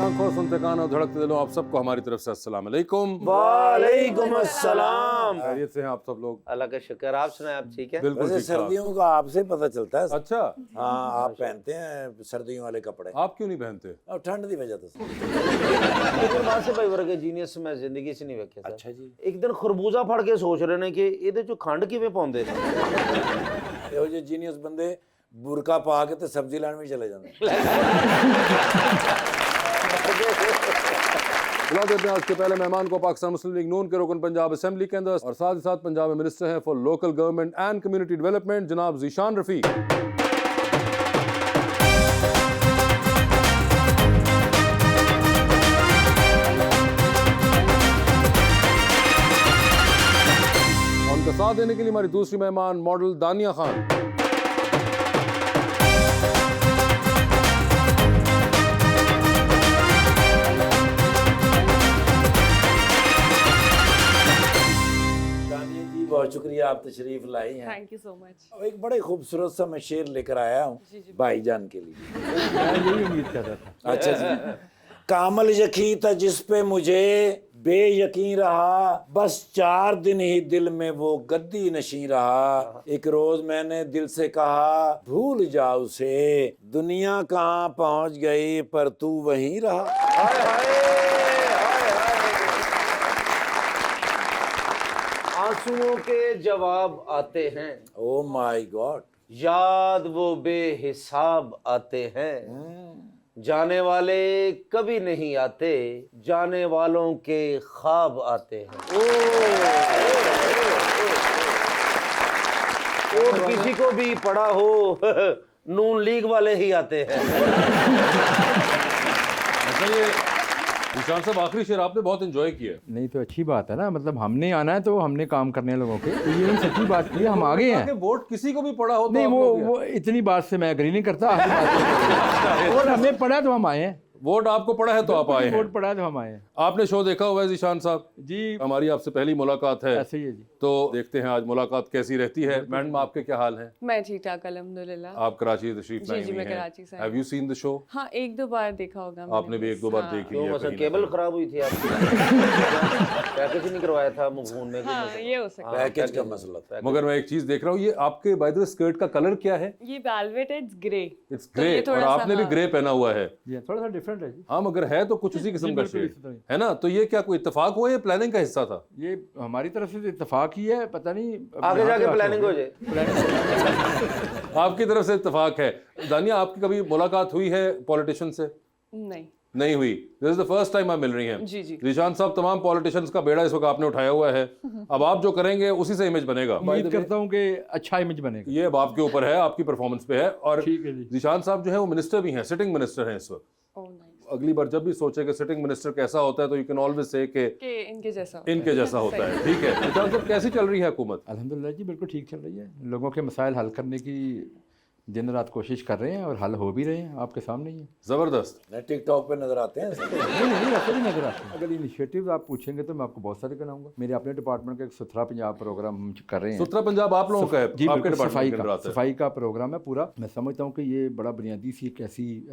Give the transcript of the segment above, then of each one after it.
आंखों, सुनते कानों, धड़कते दिलों, आप सबको हमारी तरफ से अस्सलाम वालेकुम। वालेकुम अस्सलाम। खैरियत से हैं आप सब लोग? अल्लाह का शुक्र। आप सुनाए, आप ठीक है? बिल्कुल ठीक ठाक। सर्दियों का आपसे पता चलता है। अच्छा, हाँ, आप पहनते हैं सर्दियों वाले कपड़े। आप क्यों नहीं पहनते? और ठंड की वजह तो से भाई वर्गे जीनियस मैं जिंदगी से नहीं वेखे। अच्छा जी, एक दिन खरबूजा फड़ के सोच रहे ने कि ਇਹਦੇ ਚੋਂ ਖੰਡ ਕਿਵੇਂ ਪਾਉਂਦੇ ਨੇ। ਇਹੋ ਜਿਹੇ जीनियस बंदे बुरका पा के तो सब्जी लाने में चले जाते हैं। बुला देते हैं आज के पहले मेहमान को, पाकिस्तान मुस्लिम लीग नून के रुकन पंजाब असेंबली के अंदर और साथ ही साथ पंजाब में मिनिस्टर हैं for local government and community development, जनाब ज़ीशान रफ़ी। उनका साथ देने के लिए हमारी दूसरी मेहमान मॉडल दानिया खान। बहुत शुक्रिया, आप तशरीफ लाई हैं। Thank you so much. और एक बड़े खूबसूरत सा मैं शेर लेकर आया हूँ भाईजान के लिए। मैं यही उम्मीद कर रहा था। अच्छा जी। कामल यकीन था जिस पे मुझे बेयकीन रहा, बस 4 दिन ही दिल में वो गद्दी नशी रहा। एक रोज मैंने दिल से कहा भूल जा उसे, दुनिया कहाँ पहुँच गई पर तू वहीं रहा। हाय हाय आंसुओं के जवाब आते हैं, ओ माय गॉड। याद वो बेहिसाब आते हैं, जाने वाले कभी नहीं आते, जाने वालों के ख्वाब आते हैं। और किसी को भी पड़ा हो नून लीग वाले ही आते हैं। अच्छा, ये ज़ीशान साहब आखिरी शेर आपने बहुत एंजॉय किया। नहीं तो अच्छी बात है ना, मतलब हमने आना है तो हमने काम करने लोगों के, तो ये सच्ची बात की, हम आगे हैं। वोट किसी को भी पड़ा हो तो नहीं, आप लोग वो इतनी बात से मैं एग्री नहीं करता। आपकी बात से। और हमें पड़ा तो हम आए हैं। वोट आपको पड़ा है तो आप आए हैं। वोट पड़ा तो हम आए हैं। आपने शो देखा हुआ है ज़ीशान साहब? जी, हमारी आपसे पहली मुलाकात है, ऐसे ही है जी। तो देखते हैं आज मुलाकात कैसी रहती है। मैडम, आपके क्या हाल है? मैं ठीक ठाक अल्हम्दुलिल्लाह। आप कराची तशरीफ लाई जी, हुई मैं हैं। कराची से। Have you seen the show? हाँ, 1-2 बार देखा होगा मैंने। आपने भी 1-2 बार हाँ। देख तो लिया। मतलब कहीं ना केबल कहीं। खराब हुई थी आपकी? पैकेज नहीं करवाया था मखून में? हाँ, ये हो सकता है। पैकेज का मसला था। मगर मैं एक चीज देख रहा हूँ, ये आपके बाय द वे स्कर्ट का कलर क्या है? ये वेलवेट है, इट्स ग्रे। इट्स तो ग्रे, ये और थोड़ा सा, आपने भी हाँ। ग्रे पहना हुआ है। ये थोड़ा सा डिफरेंट है जी। हाँ, मगर है तो कुछ उसी किस्म का बिल्कुल शेड इसी तरह ही। है ना। तो ये क्या कोई इत्तेफाक हुआ या प्लानिंग का हिस्सा था? ये हमारी तरफ से तो इत्तेफाक ही है, पता नहीं अब आगे यहाँ जाके पे प्लानिंग हो जाए। आपकी तरफ से इत्तेफाक है। दानिया, आपकी कभी मुलाकात हुई है पॉलिटिशियन से? नहीं नहीं हुई। This is the first time आप मिल रही हैं। जी, जी। ज़ीशान साहब, तमाम पॉलिटिशियंस का बेड़ा इस वक्त आपने उठाया हुआ है। अब आप जो करेंगे उसी से इमेज बनेगा। उम्मीद करता हूँ कि अच्छा इमेज बनेगा। ये अब आपके ऊपर है, आपकी परफॉर्मेंस पे है। और ठीक है जी। ज़ीशान साहब जो है वो मिनिस्टर भी हैं, सिटिंग मिनिस्टर हैं इस वक्त। Oh nice. अगली बार जब भी सोचे कि सिटिंग मिनिस्टर कैसा होता है तो यू कैन ऑलवेज से कि कि इनके जैसा होता इनके जैसा होता है। ठीक है, ज़ीशान साहब, कैसी चल रही है हुकूमत? अल्हम्दुलिल्लाह जी, बिल्कुल ठीक चल रही है। लोगों के मसाइल हल करने की दिन रात कोशिश कर रहे हैं और हल हो भी रहे हैं, आपके सामने ही है। जबरदस्त। टिकटॉक पे नजर आते हैं। नहीं ऐसे भी नजर आते हैं। अगर इनिशिएटिव आप पूछेंगे तो मैं आपको बहुत सारे गिनाऊंगा। मेरे अपने डिपार्टमेंट का एक सुथरा पंजाब प्रोग्राम हम कर रहे हैं। सुथरा पंजाब आप लोगों का है? जी, आपके बिल्कुल, डिपार्टमेंट के अंदर आता है? सफाई का प्रोग्राम है पूरा। मैं समझता हूँ कि ये बड़ा बुनियादी सी एक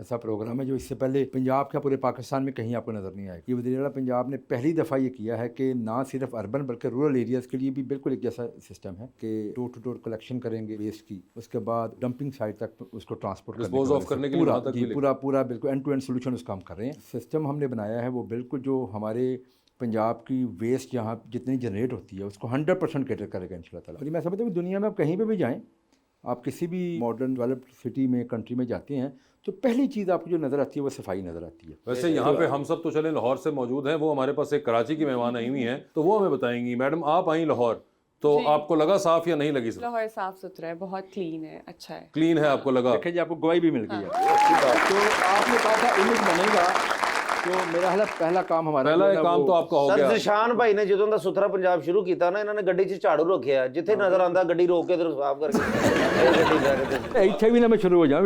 ऐसा प्रोग्राम है जो इससे पहले पंजाब का पूरे पाकिस्तान में कहीं आपको नजर नहीं आएगा। ये वज़ीर-ए-आला पंजाब ने पहली दफ़ा ये किया है कि ना सिर्फ अर्बन बल्कि रूरल एरियाज़ के लिए भी बिल्कुल एक जैसा सिस्टम है कि डोर टू डोर कलेक्शन करेंगे वेस्ट की, उसके बाद डंपिंग साइट तक उसको ट्रांसपोर्ट डिस्पोज ऑफ करने के लिए वहाँ तक भी पूरा बिल्कुल एंड टू एंड सोल्यूशन उसका हम कर रहे हैं। सिस्टम हमने बनाया है वो बिल्कुल जो हमारे पंजाब की वेस्ट यहाँ जितनी जनरेट होती है उसको 100% कैटर करेगा इंशाल्लाह ताला। और मैं समझता हूँ कि दुनिया में आप कहीं पे भी जाएं, आप किसी भी मॉडर्न डेवलप्ड सिटी में, कंट्री में जाते हैं तो पहली चीज़ आपको जो नज़र आती है वो सफाई नज़र आती है। वैसे यहाँ पे हम सब तो चले लाहौर से मौजूद हैं, वो हमारे पास एक कराची की मेहमान आई हुई हैं, तो वो हमें बताएंगी। मैडम, आप आई लाहौर, तो आपको लगा साफ या नहीं लगी? लाहौर साफ सुथरा है, बहुत क्लीन है, अच्छा है। क्लीन है आपको लगा? देखिए जी, आपको गवाही भी मिल गई है। तो आपने कहा था इमेज बनेगा, तो मेरा हाल पहला काम हमारा पहला एक काम तो आपका हो गया। ज़ीशान भाई ने ਜਦੋਂ ਦਾ ਸੁਥਰਾ ਪੰਜਾਬ ਸ਼ੁਰੂ ਕੀਤਾ ਨਾ, ਇਹਨਾਂ ਨੇ ਗੱਡੀ 'ਚ ਝਾੜੂ ਰੱਖਿਆ, ਜਿੱਥੇ ਨਜ਼ਰ ਆਂਦਾ ਗੱਡੀ ਰੋਕ ਕੇ ਤੇ ਸਾਫ਼ ਕਰਕੇ ਇਹ ਗੱਡੀ ਜਾ ਕੇ ਇੱਥੇ ਵੀ ਨਾ ਮੈਂ ਸ਼ੁਰੂ ਹੋ ਜਾਵਾਂ।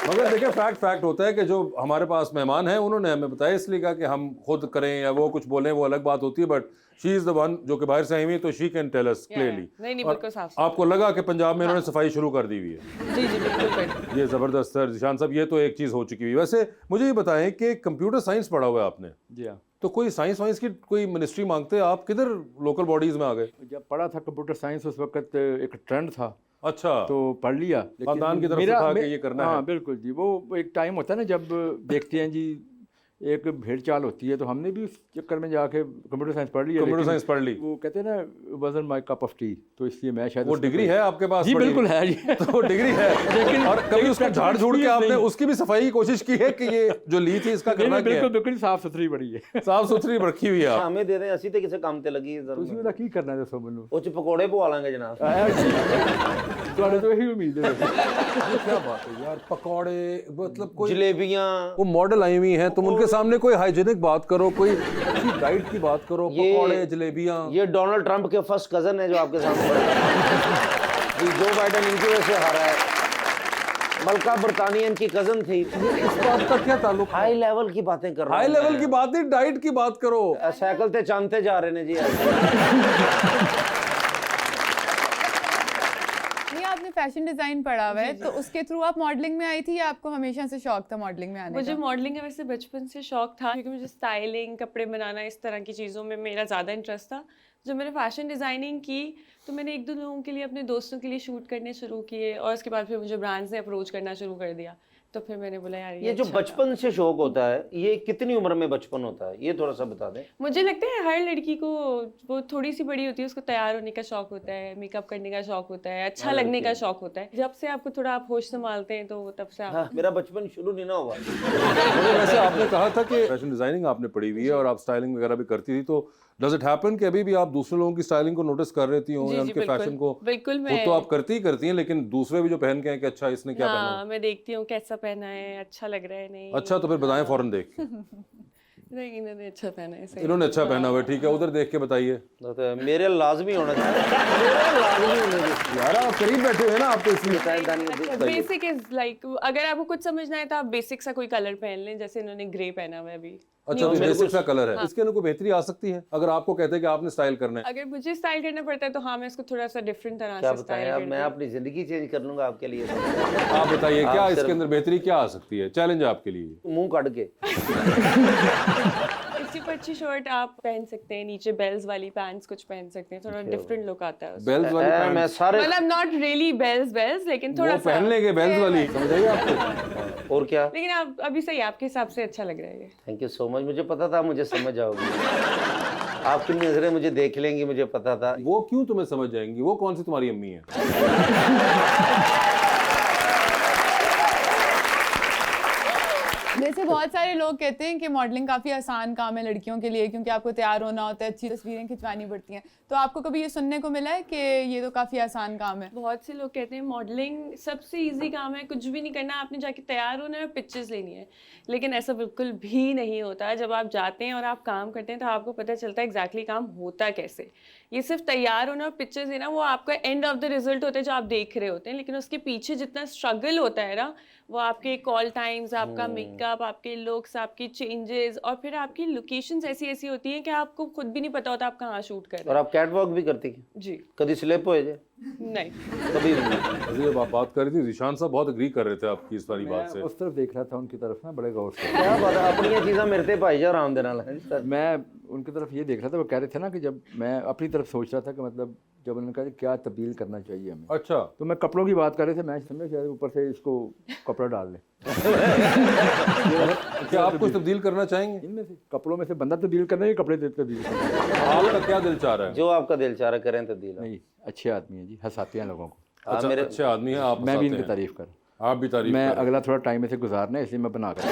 मगर देखें देखिए फैक्ट होता है कि जो हमारे पास मेहमान हैं उन्होंने हमें बताया, इसलिए कहा कि हम खुद करें या वो कुछ बोलें वो अलग बात होती है, but she is the one जो कि बाहर से आई हुई है, तो she can tell us clearly. नहीं बिल्कुल साफ आपको लगा कि पंजाब में इन्होंने सफाई शुरू कर दी हुई है? जी बिल्कुल कर ये जबरदस्त सर जिशान साहब, ये तो एक चीज हो चुकी हुई है। वैसे मुझे ये बताएं कि कंप्यूटर साइंस पढ़ा हुआ है आपने, जी हाँ। तो कोई साइंस वाइंस की कोई मिनिस्ट्री मांगते हैं, आप किधर लोकल बॉडीज में आ गए? जब पढ़ा था कंप्यूटर साइंस उस वक्त एक ट्रेंड था, अच्छा, तो पढ़ लिया। लेकिन खानदान की तरफ से था कि ये करना है? हाँ बिल्कुल जी, वो एक टाइम होता है ना जब देखते हैं जी एक भेड़ चाल होती है, तो हमने भी उस चक्कर में जाके कंप्यूटर साइंस पढ़ लिया। कंप्यूटर लेकिन साइंस पढ़ ली, वो कहते हैं ना वजन माई कप ऑफ टी, तो इसलिए मैं शायद वो उसमें डिग्री कोई- है आपके पास? जी पढ़ी? बिल्कुल है जी। तो डिग्री है, लेकिन और कभी उसको झाड़ झूड़ के experience आपने नहीं। उसकी भी सफाई की कोशिश की है कि ये जो ली थी इसका करना क्या बिल्कुल है? बिल्कुल साफ सुथरी बड़ी है। साफ सुथरी रखी हुई है आप। हमें दे दें, ਅਸੀਂ ਤੇ ਕਿਸੇ ਕੰਮ ਤੇ ਲੱਗੀ ਤੁਸੀਂ ਉਹਦਾ ਕੀ ਕਰਨਾ ਦੱਸੋ ਮੈਨੂੰ? ਉਹ ਚ ਪਕੌੜੇ ਪਵਾ ਲਾਂਗੇ ਜਨਾਬ। ਤੁਹਾਡੇ ਤੋਂ ਇਹੀ ਉਮੀਦ है। क्या बात है यार, पकौड़े मतलब कोई जलेबियां, वो मॉडल आई हुई हैं, तुम उनके सामने कोई हाइजीनिक बात करो, कोई अच्छी डाइट की बात करो, पकौड़े जलेबियां। ये डोनाल्ड ट्रंप के फर्स्ट कजन है जो आपके सामने जी, जो बाइडेन इनकी वजह से हारा है। मलका बरतानिया इनकी कजन थी। इस बात का क्या ताल्लुक? हाई लेवल की बातें कर रहा हाई हूं लेवल मैं। की बात नहीं, डाइट की बात करो। साइकिल ते चांदते जा रहे हैं जी। नहीं, आपने फैशन डिजाइन पढ़ा हुआ है, तो उसके थ्रू आप मॉडलिंग में आई थी या आपको हमेशा से शौक था मॉडलिंग में आने मुझे का? मॉडलिंग का वैसे बचपन से शौक था, क्योंकि मुझे स्टाइलिंग, कपड़े बनाना, इस तरह की चीज़ों में मेरा ज़्यादा इंटरेस्ट था। जब मैंने फैशन डिज़ाइनिंग की तो मैंने एक दो लोगों के लिए, अपने दोस्तों के लिए शूट करने शुरू किए, और उसके बाद फिर मुझे ब्रांड्स ने अप्रोच करना शुरू कर दिया। तो फिर मैंने बोला यार ये जो अच्छा था। बचपन से शौक होता है, ये कितनी उम्र में बचपन होता है, ये थोड़ा सा बता दें। मुझे लगता है हर लड़की को, वो थोड़ी सी बड़ी होती है उसको तैयार होने का शौक होता है, मेकअप करने का शौक होता है, अच्छा लगने का शौक होता है। जब से आपको थोड़ा आप होश संभालते हैं तो तब से आप हाँ, मेरा बचपन शुरू नहीं ना हुआ। मुझे वैसे आपने कहा था कि फैशन डिजाइनिंग आपने पढ़ी हुई है और आप स्टाइलिंग वगैरह भी करती थी, तो डज इट हैपन कि अभी भी आप दूसरे लोगों की स्टाइलिंग को नोटिस कर रहती हो जी, या जी, उनके बिल्कुल, फैशन को? बिल्कुल। वो मैं तो आप करती हैं, लेकिन दूसरे भी जो पहन के हैं कि अच्छा इसने क्या पहना हाँ, मैं देखती हूँ कैसा पहना है, अच्छा लग रहा है नहीं। अच्छा, तो फिर बताएं फौरन देख के। नहीं, इन्होंने अच्छा पहना है, सही। इन्होंने अच्छा पहना हुआ है, ठीक है, उधर देख के बताइए। तो मेरे लाजमी होना चाहिए, मेरा लाजमी होना चाहिए। यार आप करीब बैठे हुए ना, आप तो इसलिए। बेसिक इज लाइक, अगर आपको कुछ समझना है तो आप बेसिक सा कोई कलर पहन लें, जैसे इन्होंने ग्रे पहना हुआ है अभी। अच्छा, तो बेसिक सा कलर है, इसके अंदर कोई बेहतरी आ सकती है अगर आपको कहते हैं कि आपने स्टाइल करना है? अगर मुझे स्टाइल करना पड़ता है तो हाँ, मैं इसको थोड़ा सा डिफरेंट तरह क्या से बताएं, स्टाइल अब मैं अपनी जिंदगी चेंज कर लूंगा आपके लिए। आप बताइए क्या इसके अंदर बेहतरी क्या आ सकती है? चैलेंज है आपके लिए। मुंह काट के। इसकी पर अच्छी शर्ट आप पहन सकते हैं, नीचे बेल्स वाली पैंट्स कुछ पहन सकते हैं, थोड़ा डिफरेंट लुक आता है उसमें। बेल्स वाली मैं पैंट सारे मतलब नॉट रियली बेल्स, लेकिन थोड़ा वो सा। पहन लेंगे, बेल्स वाली, समझ आइए आपको? और क्या। लेकिन आप अभी सही, आपके हिसाब से अच्छा लग रहा है ये। थैंक यू सो मच, मुझे पता था मुझे समझ आओगी। आपकी नजरें मुझे देख लेंगी, मुझे पता था। वो क्यों तुम्हें समझ जाएंगी? वो कौन सी तुम्हारी अम्मी है? जैसे बहुत सारे लोग कहते हैं कि मॉडलिंग काफ़ी आसान काम है लड़कियों के लिए, क्योंकि आपको तैयार होना होता है, अच्छी तस्वीरें खिंचवानी पड़ती हैं। तो आपको कभी ये सुनने को मिला है कि ये तो काफ़ी आसान काम है? बहुत से लोग कहते हैं मॉडलिंग सबसे इजी काम है, कुछ भी नहीं करना, आपने जाके तैयार होना है और पिक्चर्स लेनी है। लेकिन ऐसा बिल्कुल भी नहीं होता। जब आप जाते हैं और आप काम करते हैं तो आपको पता चलता है एग्जैक्टली काम होता कैसे। ये सिर्फ तैयार होना और पिक्चर्स लेना वो आपका एंड ऑफ द रिजल्ट होता है जो आप देख रहे होते हैं, लेकिन उसके पीछे जितना स्ट्रगल होता है ना, वो आपके कॉल टाइम्स, आपका मेकअप, आपके लुक्स, आपकी चेंजेस, और फिर आपकी लोकेशंस ऐसी ऐसी होती हैं कि आपको खुद भी नहीं पता होता आप कहाँ शूट कर रहे और आप कैट वॉक भी करती हैं? हैं। जी कभी स्लिप हो जाए? नहीं, कभी भी नहीं। ये बात कर रही थी, जिशान साहब बहुत एग्री कर रहे थे आपकी इस वाली बात से। उस तरफ देख रहा था उनकी तरफ ना बड़े गौर से। क्या बात है, अपनी चीज़ें मेरे ते भाई जा आराम देना है। मैं उनकी तरफ ये देख रहा था, वो कह रहे थे ना कि जब मैं अपनी तरफ सोच रहा था कि मतलब जब उन्होंने कहा कि क्या तब्दील करना चाहिए हमें, अच्छा, तो मैं कपड़ों की बात कर रहे थे, मैं समझा शायद ऊपर से इसको कपड़ा डाल लें। क्या आप कुछ तब्दील करना चाहेंगे? इनमें से कपड़ों में से बंदा तब्दील करना है या कपड़े तब्दील करना है? आपका क्या दिल चाह रहा है? जो आपका दिल चाह रहा करें तब्दील। नहीं, अच्छे आदमी हैं जी, हंसाते हैं लोगों को। अच्छा, अच्छे आदमी हैं आप, मैं भी हंसाते इनकी हैं। तारीफ कर, आप भी तारीफ मैं कर रहे हैं। अगला थोड़ा टाइम ऐसे गुजारना है, इसलिए मैं बना कर